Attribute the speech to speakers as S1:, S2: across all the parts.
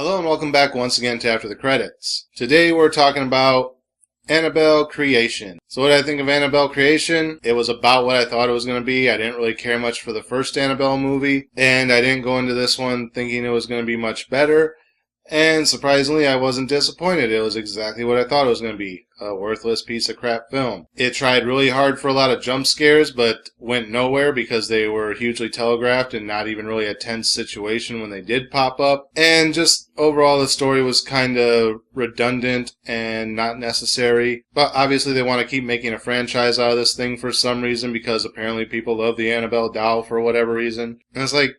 S1: Hello and welcome back once again to After the Credits. Today we're talking about Annabelle Creation. So what did I think of Annabelle Creation? It was about what I thought it was going to be. I didn't really care much for the first Annabelle movie, and I didn't go into this one thinking it was going to be much better. And surprisingly, I wasn't disappointed. It was exactly what I thought it was going to be. A worthless piece of crap film. It tried really hard for a lot of jump scares, but went nowhere because they were hugely telegraphed and not even really a tense situation when they did pop up. And just overall, the story was kind of redundant and not necessary. But obviously, they want to keep making a franchise out of this thing for some reason because apparently people love the Annabelle doll for whatever reason. And it's like,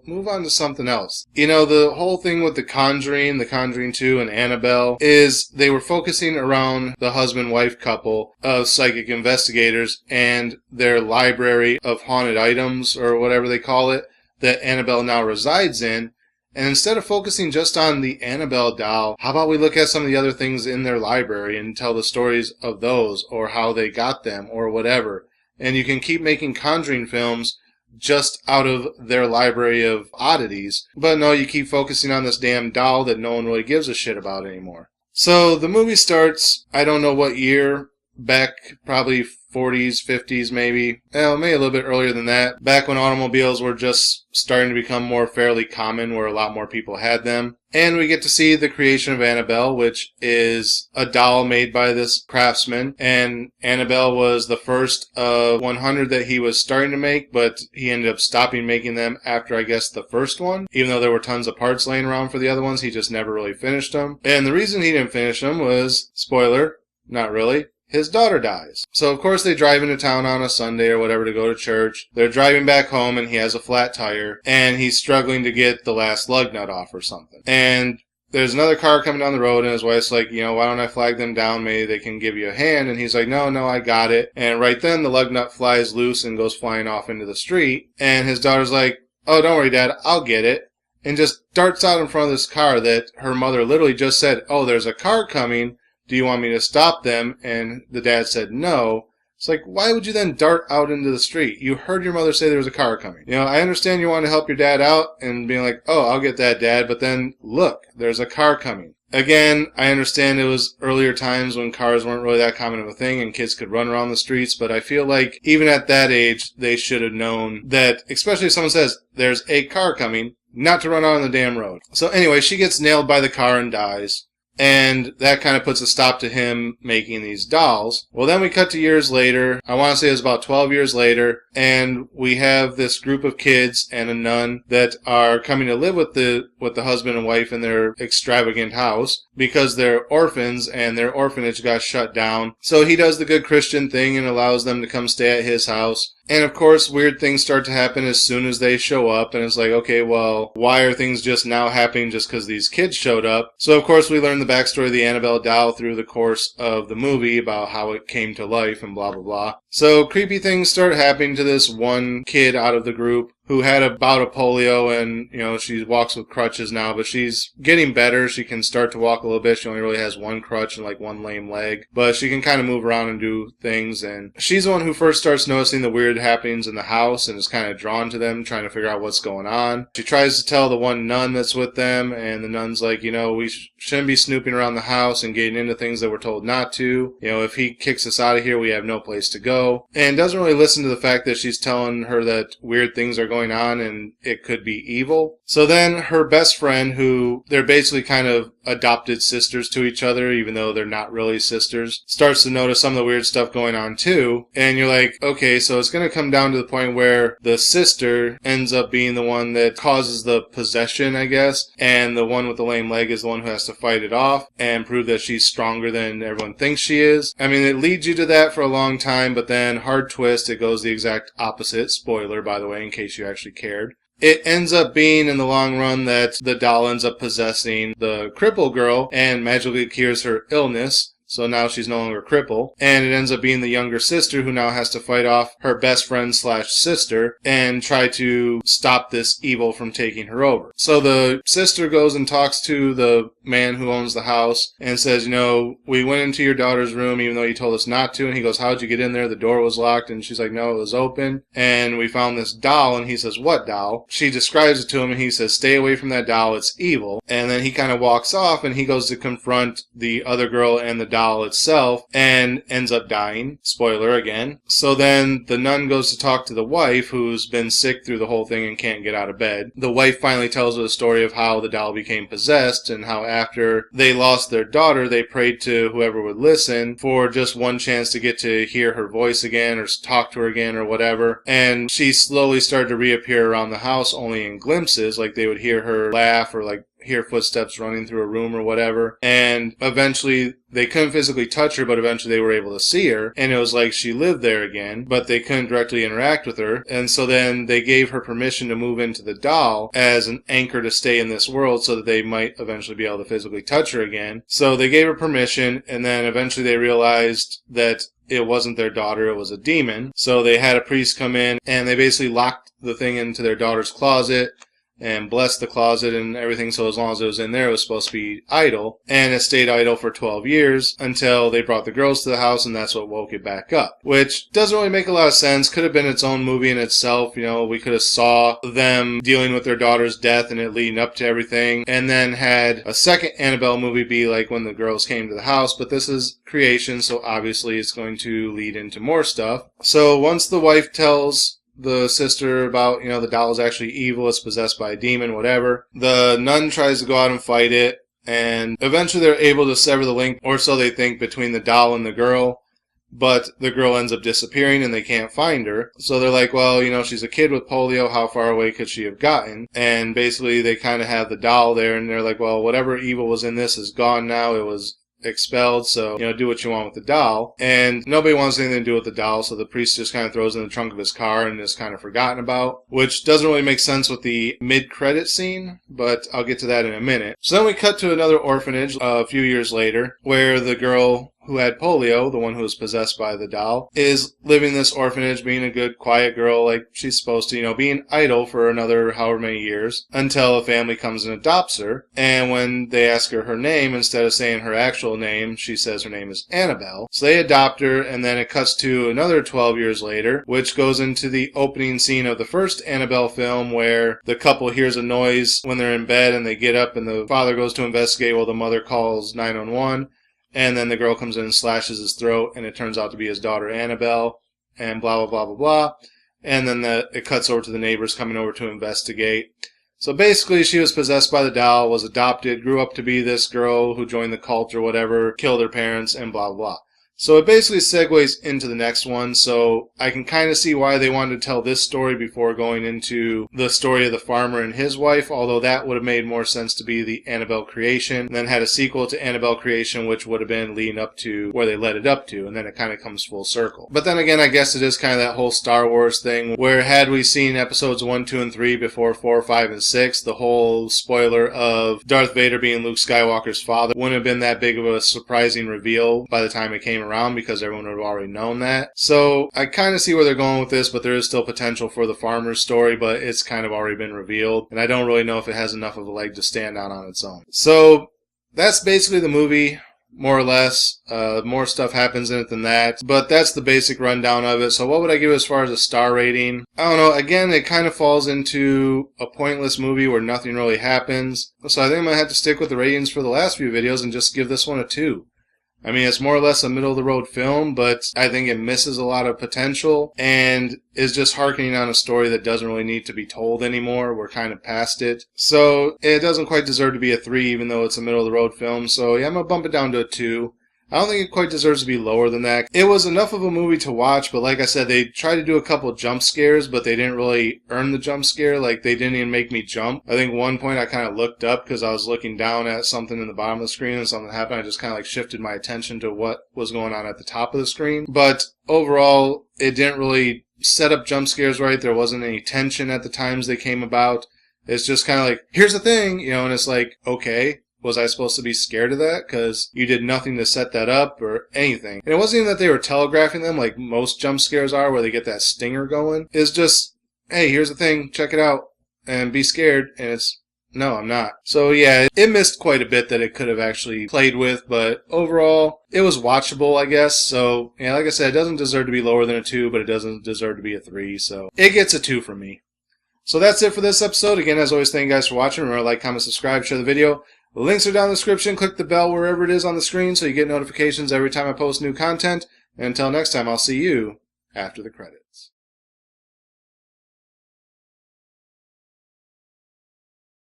S1: move on to something else. The whole thing with The Conjuring 2, and Annabelle is they were focusing around the husband-wife couple of psychic investigators and their library of haunted items, or whatever they call it, that Annabelle now resides in. And instead of focusing just on the Annabelle doll, how about we look at some of the other things in their library and tell the stories of those, or how they got them, or whatever. And you can keep making Conjuring films just out of their library of oddities. But no, you keep focusing on this damn doll that no one really gives a shit about anymore. So the movie starts, I don't know what year, back probably 40s, 50s maybe. Maybe a little bit earlier than that. Back when automobiles were just starting to become more fairly common, where a lot more people had them. And we get to see the creation of Annabelle, which is a doll made by this craftsman. And Annabelle was the first of 100 that he was starting to make, but he ended up stopping making them after, I guess, the first one. Even though there were tons of parts laying around for the other ones, he just never really finished them. And the reason he didn't finish them was, spoiler, not really, his daughter dies. So of course they drive into town on a Sunday or whatever to go to church. They're driving back home and he has a flat tire and he's struggling to get the last lug nut off or something. And there's another car coming down the road and his wife's like, why don't I flag them down? Maybe they can give you a hand. And he's like, no, I got it. And right then the lug nut flies loose and goes flying off into the street. And his daughter's like, oh, don't worry, Dad, I'll get it. And just darts out in front of this car that her mother literally just said, oh, there's a car coming. Do you want me to stop them? And the dad said no. It's like, why would you then dart out into the street? You heard your mother say there was a car coming. I understand you want to help your dad out and being like, oh, I'll get that, Dad, but then look, there's a car coming. Again, I understand it was earlier times when cars weren't really that common of a thing and kids could run around the streets, but I feel like even at that age, they should have known that, especially if someone says, there's a car coming, not to run out on the damn road. So anyway, she gets nailed by the car and dies. And that kind of puts a stop to him making these dolls. Well, then we cut to years later. I want to say it was about 12 years later. And we have this group of kids and a nun that are coming to live with the husband and wife in their extravagant house because they're orphans and their orphanage got shut down. So he does the good Christian thing and allows them to come stay at his house. And of course, weird things start to happen as soon as they show up. And it's like, okay, well, why are things just now happening just because these kids showed up? So of course, we learn the backstory of the Annabelle doll through the course of the movie about how it came to life and blah, blah, blah. So creepy things start happening to this one kid out of the group who had a bout of polio and, she walks with crutches now, but she's getting better. She can start to walk a little bit. She only really has one crutch and like one lame leg, but she can kind of move around and do things. And she's the one who first starts noticing the weird happenings in the house and is kind of drawn to them, trying to figure out what's going on. She tries to tell the one nun that's with them, and the nun's like, we shouldn't be snooping around the house and getting into things that we're told not to. If he kicks us out of here, we have no place to go. And doesn't really listen to the fact that she's telling her that weird things are going on and it could be evil. So then her best friend, who they're basically kind of adopted sisters to each other, even though they're not really sisters, starts to notice some of the weird stuff going on too. And you're like, okay, so it's going to come down to the point where the sister ends up being the one that causes the possession, I guess, and the one with the lame leg is the one who has to fight it off and prove that she's stronger than everyone thinks she is. I mean, it leads you to that for a long time, but then hard twist, it goes the exact opposite. Spoiler, by the way, in case you actually cared. It ends up being, in the long run, that the doll ends up possessing the cripple girl and magically cures her illness. So now she's no longer crippled. And it ends up being the younger sister who now has to fight off her best friend slash sister and try to stop this evil from taking her over. So the sister goes and talks to the man who owns the house and says, you know, we went into your daughter's room even though you told us not to. And he goes, how'd you get in there? The door was locked. And she's like, no, it was open. And we found this doll. And he says, what doll? She describes it to him and he says, stay away from that doll. It's evil. And then he kind of walks off and he goes to confront the other girl and the doll itself and ends up dying. Spoiler again. So then the nun goes to talk to the wife who's been sick through the whole thing and can't get out of bed. The wife finally tells her the story of how the doll became possessed and how after they lost their daughter, they prayed to whoever would listen for just one chance to get to hear her voice again or talk to her again or whatever. And she slowly started to reappear around the house only in glimpses, like they would hear her laugh or like hear footsteps running through a room or whatever. And eventually they couldn't physically touch her, but eventually they were able to see her. And it was like she lived there again, but they couldn't directly interact with her. And so then they gave her permission to move into the doll as an anchor to stay in this world so that they might eventually be able to physically touch her again. So they gave her permission, and then eventually they realized that it wasn't their daughter, it was a demon. So they had a priest come in and they basically locked the thing into their daughter's closet and blessed the closet and everything, so as long as it was in there, it was supposed to be idle. And it stayed idle for 12 years until they brought the girls to the house, and that's what woke it back up. Which doesn't really make a lot of sense. Could have been its own movie in itself. You know, we could have saw them dealing with their daughter's death and it leading up to everything, and then had a second Annabelle movie be like when the girls came to the house. But this is creation, so obviously it's going to lead into more stuff. So once the wife tells the sister about, you know, the doll is actually evil, it's possessed by a demon, whatever, the nun tries to go out and fight it, and eventually they're able to sever the link, or so they think, between the doll and the girl, but the girl ends up disappearing and they can't find her. So they're like, well, you know, she's a kid with polio, how far away could she have gotten? And basically they kind of have the doll there, and they're like, well, whatever evil was in this is gone now, it was expelled, so, you know, do what you want with the doll. And nobody wants anything to do with the doll, so the priest just kind of throws it in the trunk of his car and is kind of forgotten about, which doesn't really make sense with the mid-credit scene, but I'll get to that in a minute. So then we cut to another orphanage a few years later, where the girl who had polio, the one who was possessed by the doll, is living in this orphanage, being a good, quiet girl like she's supposed to, you know, being idle for another however many years, until a family comes and adopts her. And when they ask her name, instead of saying her actual name, she says her name is Annabelle. So they adopt her, and then it cuts to another 12 years later, which goes into the opening scene of the first Annabelle film, where the couple hears a noise when they're in bed, and they get up, and the father goes to investigate while the mother calls 911. And then the girl comes in and slashes his throat, and it turns out to be his daughter Annabelle, and blah, blah, blah, blah, blah. And then it cuts over to the neighbors coming over to investigate. So basically, she was possessed by the doll, was adopted, grew up to be this girl who joined the cult or whatever, killed her parents, and blah, blah, blah. So it basically segues into the next one, so I can kind of see why they wanted to tell this story before going into the story of the farmer and his wife, although that would have made more sense to be the Annabelle Creation, and then had a sequel to Annabelle Creation, which would have been leading up to where they led it up to, and then it kind of comes full circle. But then again, I guess it is kind of that whole Star Wars thing, where had we seen episodes 1, 2, and 3 before 4, 5, and 6, the whole spoiler of Darth Vader being Luke Skywalker's father wouldn't have been that big of a surprising reveal by the time it came around, because everyone would have already known that. So I kind of see where they're going with this, but there is still potential for the farmer's story, but it's kind of already been revealed, and I don't really know if it has enough of a leg to stand on its own. So that's basically the movie, more or less. More stuff happens in it than that, but that's the basic rundown of it. So what would I give as far as a star rating? I don't know. Again, it kind of falls into a pointless movie where nothing really happens. So I think I'm going to have to stick with the ratings for the last few videos and just give this one a 2. I mean, it's more or less a middle-of-the-road film, but I think it misses a lot of potential and is just harkening on a story that doesn't really need to be told anymore. We're kind of past it. So it doesn't quite deserve to be a 3, even though it's a middle-of-the-road film. So yeah, I'm going to bump it down to a 2. I don't think it quite deserves to be lower than that. It was enough of a movie to watch, but like I said, they tried to do a couple jump scares, but they didn't really earn the jump scare. Like, they didn't even make me jump. I think one point I kind of looked up because I was looking down at something in the bottom of the screen and something happened. I just kind of like shifted my attention to what was going on at the top of the screen. But overall, it didn't really set up jump scares right. There wasn't any tension at the times they came about. It's just kind of like, here's the thing, you know, and it's like, okay. was I supposed to be scared of that? Because you did nothing to set that up or anything. And it wasn't even that they were telegraphing them like most jump scares are, where they get that stinger going. It's just, hey, here's the thing, check it out, and be scared, and it's, no, I'm not. So yeah, it missed quite a bit that it could have actually played with, but overall, it was watchable, I guess. So yeah, like I said, it doesn't deserve to be lower than a 2, but it doesn't deserve to be a 3, so it gets a 2 from me. So that's it for this episode. Again, as always, thank you guys for watching. Remember to like, comment, subscribe, share the video. The links are down in the description. Click the bell wherever it is on the screen so you get notifications every time I post new content. And until next time, I'll see you after the credits.